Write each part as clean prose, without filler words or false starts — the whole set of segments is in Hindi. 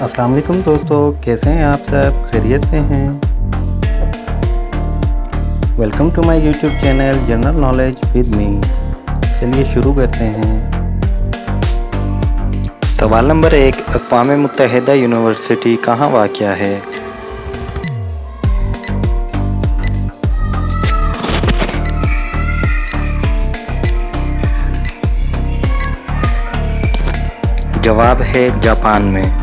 अस्सलाम वालेकुम दोस्तों, कैसे हैं आप सब? खैरियत से हैं? Welcome to my YouTube channel general knowledge with me. चलिए शुरू करते हैं। सवाल नंबर 1, अक़वाम मुत्तहिदा यूनिवर्सिटी कहाँ वाक़या है? जवाब है जापान में।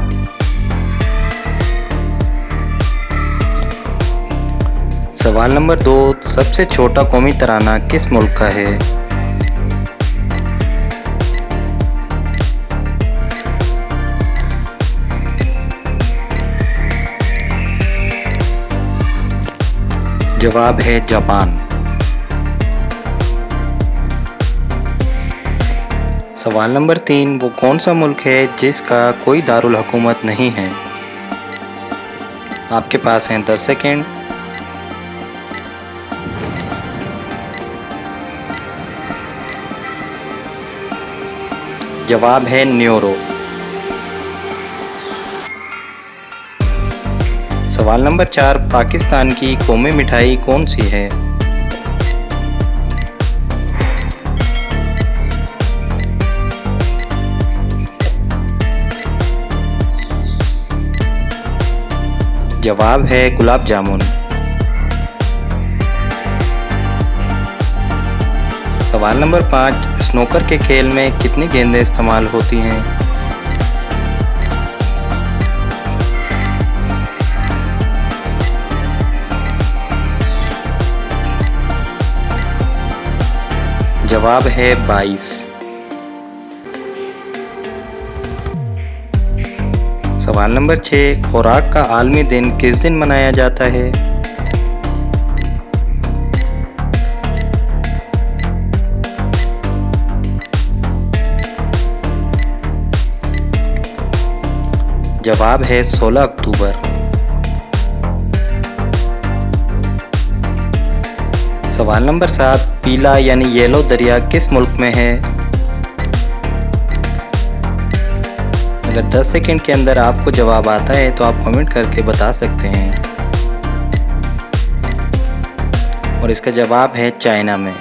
सवाल नंबर 2, सबसे छोटा कौमी तराना किस मुल्क का है? जवाब है जापान। सवाल नंबर 3, वो कौन सा मुल्क है जिसका कोई दारुल हुकूमत नहीं है? आपके पास हैं 10 सेकेंड। जवाब है न्यूरो। सवाल नंबर 4, पाकिस्तान की कौमी मिठाई कौन सी है? जवाब है गुलाब जामुन। सवाल नंबर 5, स्नूकर के खेल में कितनी गेंदें इस्तेमाल होती हैं? जवाब है 22। सवाल नंबर 6, खुराक का आलमी दिन किस दिन मनाया जाता है? जवाब है 16 अक्टूबर। सवाल नंबर 7, पीला यानी येलो दरिया किस मुल्क में है? अगर 10 सेकंड के अंदर आपको जवाब आता है तो आप कमेंट करके बता सकते हैं। और इसका जवाब है चाइना में।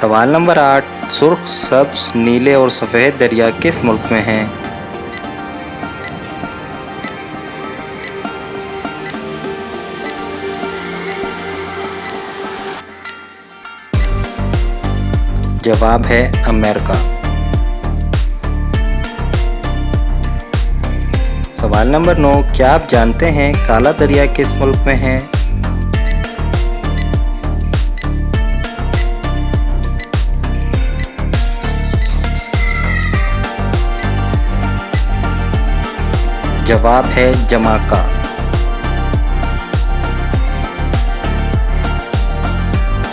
सवाल नंबर 8, सुर्ख, सब्ज, नीले और सफ़ेद दरिया किस मुल्क में हैं? जवाब है अमेरिका। सवाल नंबर 9, क्या आप जानते हैं काला दरिया किस मुल्क में है? जवाब है जमाइका।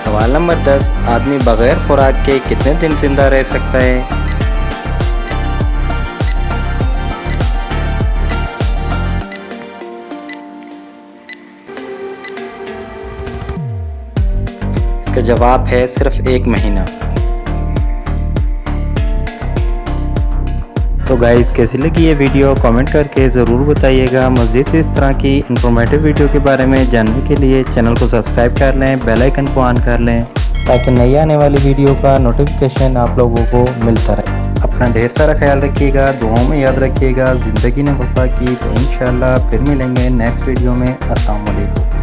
सवाल नंबर 10, आदमी बगैर खुराक के कितने दिन जिंदा रह सकता है? इसका जवाब है सिर्फ 1 महीना। तो गाइस, कैसी लगी ये वीडियो कमेंट करके ज़रूर बताइएगा। मज़ीद इस तरह की इन्फॉर्मेटिव वीडियो के बारे में जानने के लिए चैनल को सब्सक्राइब कर लें, बेल आइकन को ऑन कर लें ताकि नई आने वाली वीडियो का नोटिफिकेशन आप लोगों को मिलता रहे। अपना ढेर सारा ख्याल रखिएगा, दुआओं में याद रखिएगा। ज़िंदगी ने वफ़ा की तो इंशाअल्लाह फिर मिलेंगे नेक्स्ट वीडियो में। अस्सलाम वालेकुम।